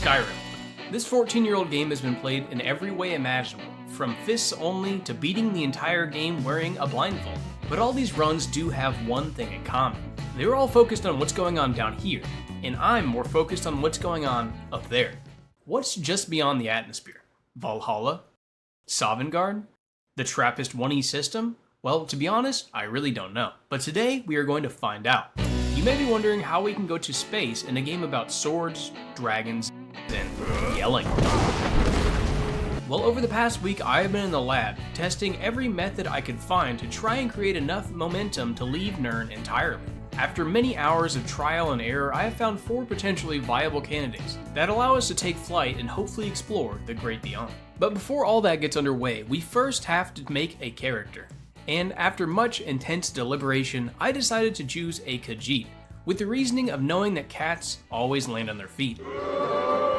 Skyrim. This 14-year-old game has been played in every way imaginable, from fists only to beating the entire game wearing a blindfold. But all these runs do have one thing in common. They're all focused on what's going on down here, and I'm more focused on what's going on up there. What's just beyond the atmosphere? Valhalla? Sovngarde? The Trappist 1E system? Well, to be honest, I really don't know. But today, we are going to find out. You may be wondering how we can go to space in a game about swords, dragons, and yelling. Well, over the past week, I have been in the lab, testing every method I could find to try and create enough momentum to leave Nirn entirely. After many hours of trial and error, I have found 4 potentially viable candidates that allow us to take flight and hopefully explore the great beyond. But before all that gets underway, we first have to make a character. And after much intense deliberation, I decided to choose a Khajiit, with the reasoning of knowing that cats always land on their feet.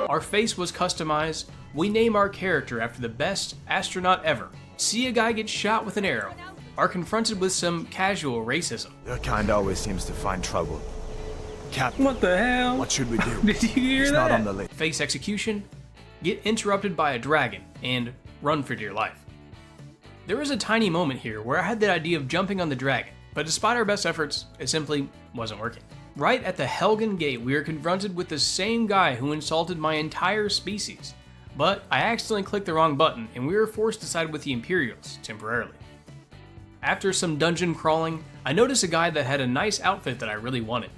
Our face was customized. We name our character after the best astronaut ever. See a guy get shot with an arrow. Are confronted with some casual racism. Your kind always seems to find trouble. Captain, what the hell? What should we do? Did you hear He's that? Not on the list. Face execution, get interrupted by a dragon, and run for dear life. There was a tiny moment here where I had the idea of jumping on the dragon, but despite our best efforts, it simply wasn't working. Right at the Helgen gate, we are confronted with the same guy who insulted my entire species. But I accidentally clicked the wrong button, and we were forced to side with the Imperials, temporarily. After some dungeon crawling, I noticed a guy that had a nice outfit that I really wanted.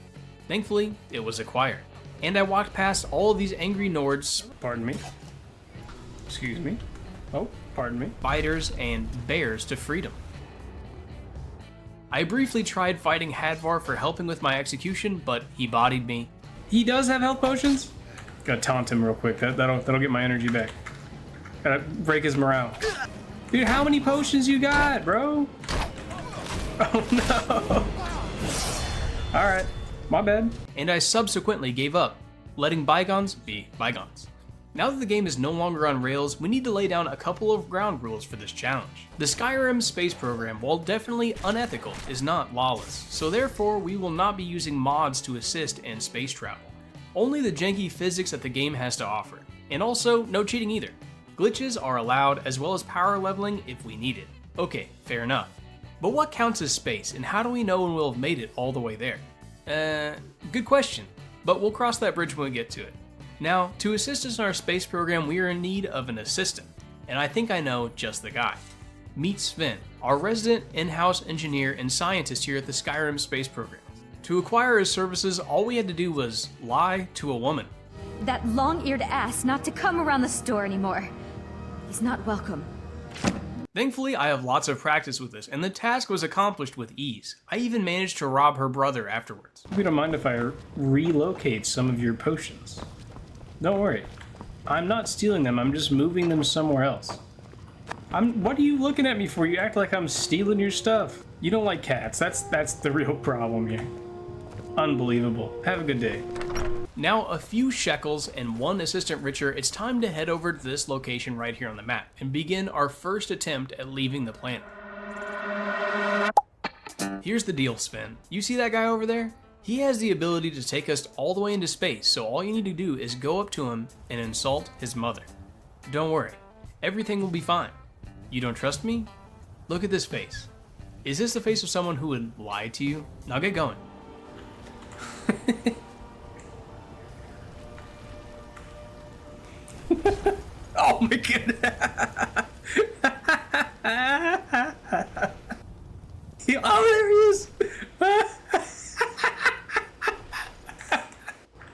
Thankfully, it was acquired. And I walked past all of these angry Nords, pardon me, excuse me, oh, pardon me, fighters and bears to freedom. I briefly tried fighting Hadvar for helping with my execution, but he bodied me. He does have health potions? Gotta taunt him real quick, that'll get my energy back. Gotta break his morale. Dude, how many potions you got, bro? Oh no! Alright, my bad. And I subsequently gave up, letting bygones be bygones. Now that the game is no longer on rails, we need to lay down a couple of ground rules for this challenge. The Skyrim space program, while definitely unethical, is not lawless, so therefore we will not be using mods to assist in space travel. Only the janky physics that the game has to offer, and also no cheating either. Glitches are allowed, as well as power leveling if we need it. Okay, fair enough. But what counts as space, and how do we know when we'll have made it all the way there? Good question, but we'll cross that bridge when we get to it. Now, to assist us in our space program, we are in need of an assistant, and I think I know just the guy. Meet Sven, our resident in-house engineer and scientist here at the Skyrim space program. To acquire his services, all we had to do was lie to a woman. That long-eared ass not to come around the store anymore. He's not welcome. Thankfully, I have lots of practice with this, and the task was accomplished with ease. I even managed to rob her brother afterwards. If you don't mind if I relocate some of your potions. Don't worry. I'm not stealing them, I'm just moving them somewhere else. What are you looking at me for? You act like I'm stealing your stuff. You don't like cats, that's the real problem here. Unbelievable. Have a good day. Now, a few shekels and 1 assistant richer, it's time to head over to this location right here on the map and begin our first attempt at leaving the planet. Here's the deal, Sven. You see that guy over there? He has the ability to take us all the way into space, so all you need to do is go up to him and insult his mother. Don't worry, everything will be fine. You don't trust me? Look at this face. Is this the face of someone who would lie to you? Now get going. Oh my god. Oh, there he is.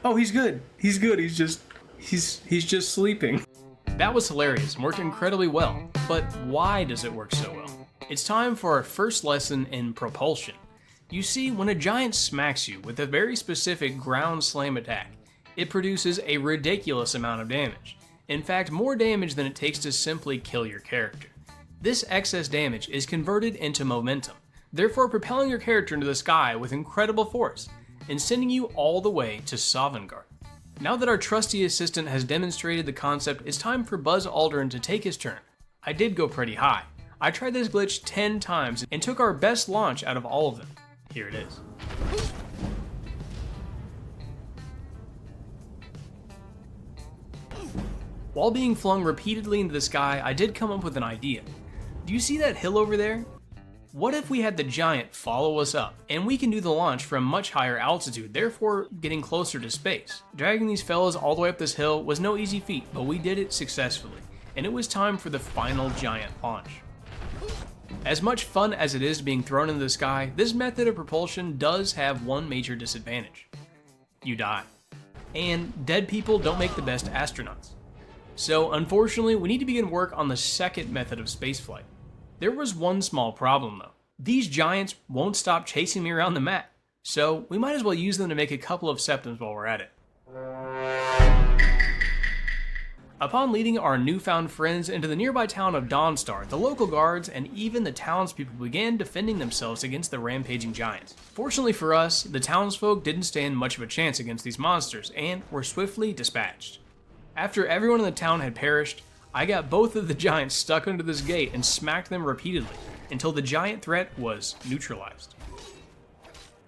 Oh, he's good. He's good. He's just sleeping. That was hilarious and worked incredibly well. But why does it work so well? It's time for our first lesson in propulsion. You see, when a giant smacks you with a very specific ground slam attack, it produces a ridiculous amount of damage. In fact, more damage than it takes to simply kill your character. This excess damage is converted into momentum, therefore propelling your character into the sky with incredible force, and sending you all the way to Sovngarde. Now that our trusty assistant has demonstrated the concept, it's time for Buzz Aldrin to take his turn. I did go pretty high. I tried this glitch 10 times and took our best launch out of all of them. Here it is. While being flung repeatedly into the sky, I did come up with an idea. Do you see that hill over there? What if we had the giant follow us up, and we can do the launch from much higher altitude, therefore getting closer to space? Dragging these fellas all the way up this hill was no easy feat, but we did it successfully, and it was time for the final giant launch. As much fun as it is being thrown into the sky, this method of propulsion does have one major disadvantage. You die. And dead people don't make the best astronauts. So unfortunately, we need to begin work on the second method of spaceflight. There was one small problem though. These giants won't stop chasing me around the map, so we might as well use them to make a couple of septums while we're at it. Upon leading our newfound friends into the nearby town of Dawnstar, the local guards and even the townspeople began defending themselves against the rampaging giants. Fortunately for us, the townsfolk didn't stand much of a chance against these monsters and were swiftly dispatched. After everyone in the town had perished, I got both of the giants stuck under this gate and smacked them repeatedly until the giant threat was neutralized.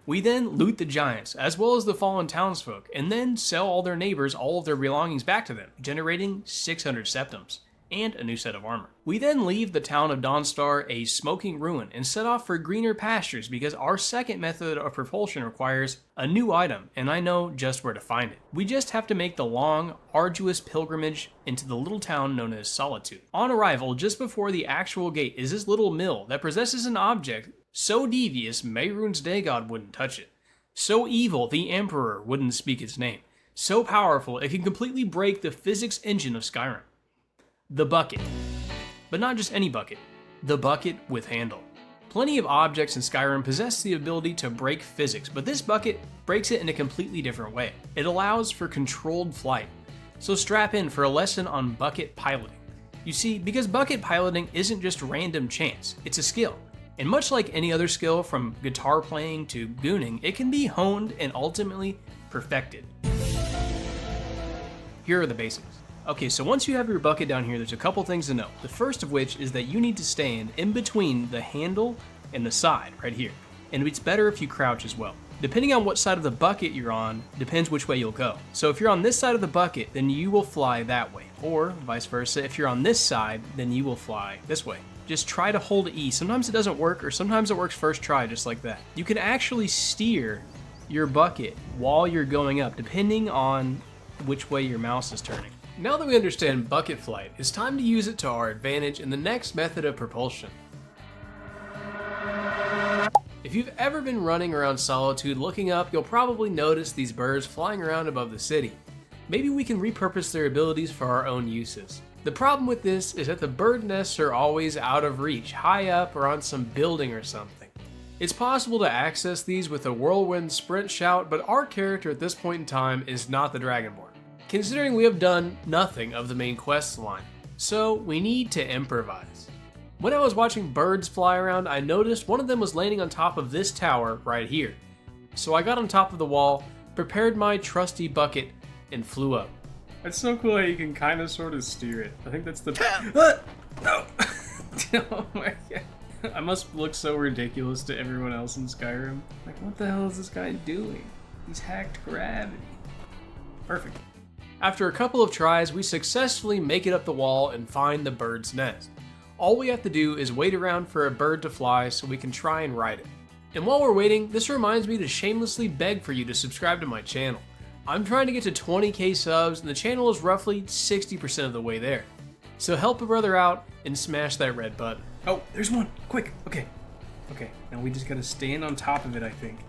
We then loot the giants, as well as the fallen townsfolk, and then sell all their neighbors all of their belongings back to them, generating 600 septums, and a new set of armor. We then leave the town of Dawnstar a smoking ruin and set off for greener pastures because our second method of propulsion requires a new item, and I know just where to find it. We just have to make the long, arduous pilgrimage into the little town known as Solitude. On arrival, just before the actual gate is this little mill that possesses an object so devious Mehrunes Dagon wouldn't touch it, so evil the Emperor wouldn't speak its name, so powerful it can completely break the physics engine of Skyrim. The bucket. But not just any bucket, the bucket with handle. Plenty of objects in Skyrim possess the ability to break physics, but this bucket breaks it in a completely different way. It allows for controlled flight. So strap in for a lesson on bucket piloting. You see, because bucket piloting isn't just random chance, it's a skill. And much like any other skill from guitar playing to gooning, it can be honed and ultimately perfected. Here are the basics. Okay, so once you have your bucket down here, there's a couple things to know. The first of which is that you need to stand in between the handle and the side, right here. And it's better if you crouch as well. Depending on what side of the bucket you're on, depends which way you'll go. So if you're on this side of the bucket, then you will fly that way. Or vice versa, if you're on this side, then you will fly this way. Just try to hold E. Sometimes it doesn't work, or sometimes it works first try, just like that. You can actually steer your bucket while you're going up, depending on which way your mouse is turning. Now that we understand bucket flight, it's time to use it to our advantage in the next method of propulsion. If you've ever been running around Solitude looking up, you'll probably notice these birds flying around above the city. Maybe we can repurpose their abilities for our own uses. The problem with this is that the bird nests are always out of reach, high up or on some building or something. It's possible to access these with a whirlwind sprint shout, but our character at this point in time is not the Dragonborn, considering we have done nothing of the main quest line, so we need to improvise. When I was watching birds fly around, I noticed one of them was landing on top of this tower right here. So I got on top of the wall, prepared my trusty bucket, and flew up. It's so cool how you can kind of sort of steer it. I think that's the... No! Oh my god. I must look so ridiculous to everyone else in Skyrim. Like, what the hell is this guy doing? He's hacked gravity. Perfect. After a couple of tries, we successfully make it up the wall and find the bird's nest. All we have to do is wait around for a bird to fly so we can try and ride it. And while we're waiting, this reminds me to shamelessly beg for you to subscribe to my channel. I'm trying to get to 20k subs and the channel is roughly 60% of the way there. So help a brother out and smash that red button. Oh, there's one, quick, okay. Okay, now we just gotta stand on top of it, I think.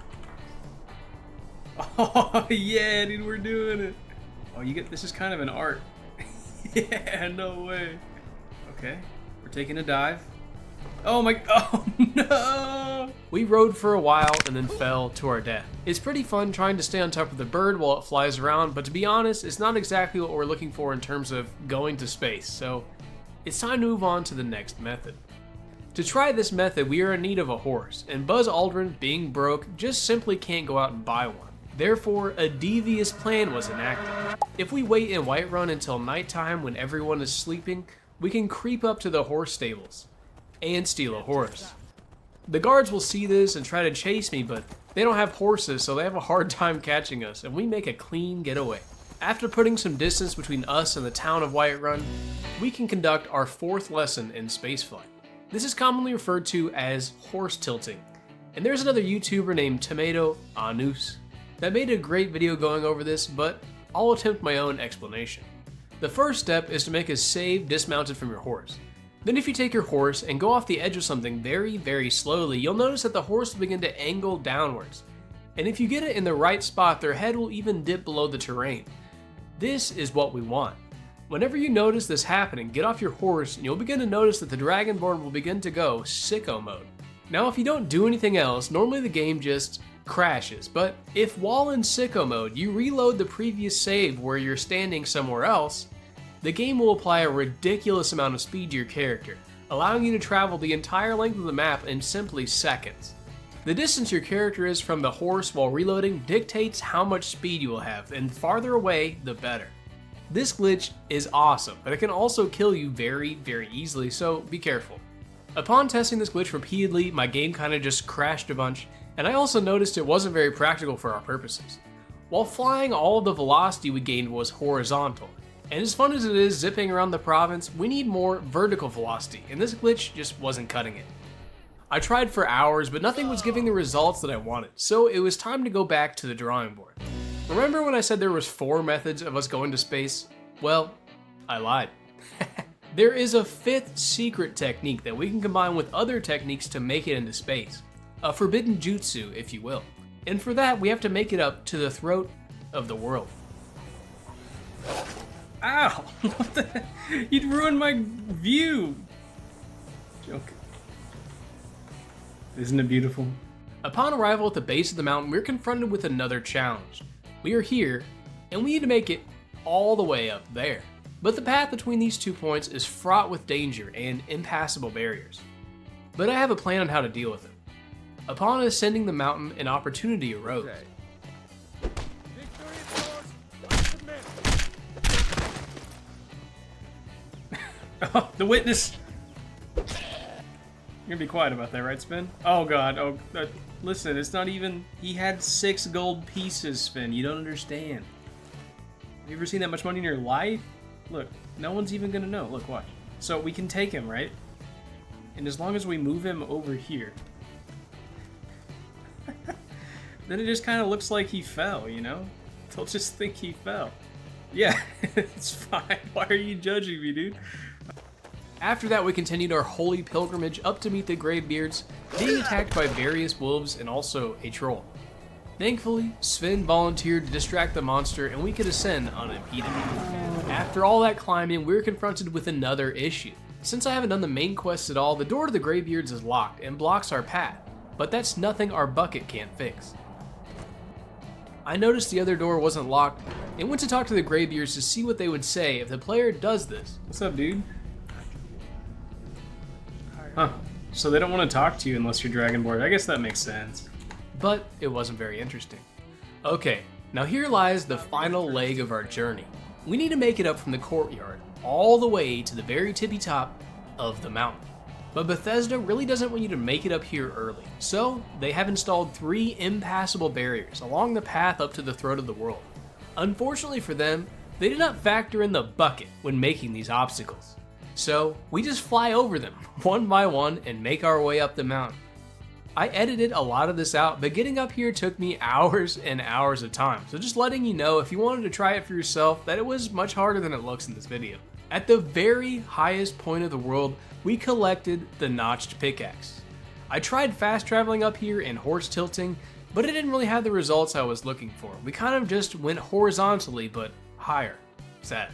Oh yeah, dude, we're doing it. Oh, this is kind of an art. Yeah, no way. Okay, we're taking a dive. Oh no! We rode for a while and then fell to our death. It's pretty fun trying to stay on top of the bird while it flies around, but to be honest, it's not exactly what we're looking for in terms of going to space, so it's time to move on to the next method. To try this method, we are in need of a horse, and Buzz Aldrin, being broke, just simply can't go out and buy one. Therefore, a devious plan was enacted. If we wait in Whiterun until nighttime when everyone is sleeping, we can creep up to the horse stables and steal a horse. The guards will see this and try to chase me, but they don't have horses, so they have a hard time catching us, and we make a clean getaway. After putting some distance between us and the town of Whiterun, we can conduct our 4th lesson in spaceflight. This is commonly referred to as horse tilting, and there's another YouTuber named Tomato Anus that made a great video going over this, but I'll attempt my own explanation. The first step is to make a save dismounted from your horse. Then if you take your horse and go off the edge of something very slowly, you'll notice that the horse will begin to angle downwards. And if you get it in the right spot, their head will even dip below the terrain. This is what we want. Whenever you notice this happening, get off your horse and you'll begin to notice that the Dragonborn will begin to go sicko mode. Now if you don't do anything else, normally the game just crashes, but if while in sicko mode you reload the previous save where you're standing somewhere else, the game will apply a ridiculous amount of speed to your character, allowing you to travel the entire length of the map in simply seconds. The distance your character is from the horse while reloading dictates how much speed you will have, and farther away, the better. This glitch is awesome, but it can also kill you very easily, so be careful. Upon testing this glitch repeatedly, my game kinda just crashed a bunch, and I also noticed it wasn't very practical for our purposes. While flying, all of the velocity we gained was horizontal, and as fun as it is zipping around the province, we need more vertical velocity, and this glitch just wasn't cutting it. I tried for hours, but nothing was giving the results that I wanted, so it was time to go back to the drawing board. Remember when I said there was 4 methods of us going to space? Well, I lied. There is a 5th secret technique that we can combine with other techniques to make it into space. A Forbidden Jutsu, if you will. And for that, we have to make it up to the throat of the world. Ow! What the? You'd ruined my view! Joke. Isn't it beautiful? Upon arrival at the base of the mountain, we're confronted with another challenge. We are here, and we need to make it all the way up there. But the path between these 2 points is fraught with danger and impassable barriers. But I have a plan on how to deal with it. Upon ascending the mountain, an opportunity arose. Oh, the witness! You're gonna be quiet about that, right, Sven? Oh god, listen, it's not even... He had 6 gold pieces, Sven, you don't understand. Have you ever seen that much money in your life? Look, no one's even gonna know, look, watch. So we can take him, right? And as long as we move him over here, then it just kind of looks like he fell, you know? They'll just think he fell. Yeah, it's fine, why are you judging me, dude? After that, we continued our holy pilgrimage up to meet the Greybeards, being attacked by various wolves and also a troll. Thankfully, Sven volunteered to distract the monster and we could ascend unimpeded. After all that climbing, we were confronted with another issue. Since I haven't done the main quest at all, the door to the Greybeards is locked and blocks our path, but that's nothing our bucket can't fix. I noticed the other door wasn't locked and went to talk to the Greybeards to see what they would say if the player does this. What's up, dude? Huh, so they don't want to talk to you unless you're Dragonborn. I guess that makes sense. But it wasn't very interesting. Okay, now here lies the final leg of our journey. We need to make it up from the courtyard all the way to the very tippy top of the mountain. But Bethesda really doesn't want you to make it up here early, so they have installed 3 impassable barriers along the path up to the throat of the world. Unfortunately for them, they did not factor in the bucket when making these obstacles. So we just fly over them one by one and make our way up the mountain. I edited a lot of this out, but getting up here took me hours and hours of time. So just letting you know, if you wanted to try it for yourself, that it was much harder than it looks in this video. At the very highest point of the world, we collected the notched pickaxe. I tried fast traveling up here and horse tilting, but it didn't really have the results I was looking for. We kind of just went horizontally, but higher. Sad.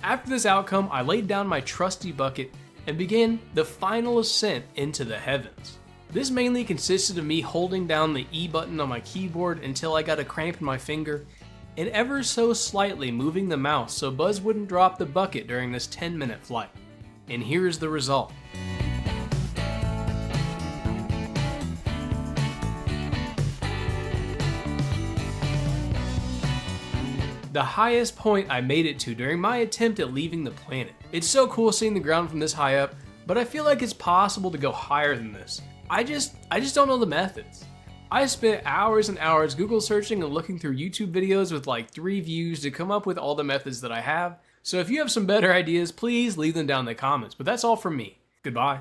After this outcome, I laid down my trusty bucket and began the final ascent into the heavens. This mainly consisted of me holding down the E button on my keyboard until I got a cramp in my finger, and ever so slightly moving the mouse so Buzz wouldn't drop the bucket during this 10-minute flight. And here's the result. The highest point I made it to during my attempt at leaving the planet. It's so cool seeing the ground from this high up, but I feel like it's possible to go higher than this. I just don't know the methods. I spent hours and hours Google searching and looking through YouTube videos with like 3 views to come up with all the methods that I have. So if you have some better ideas, please leave them down in the comments. But that's all from me. Goodbye.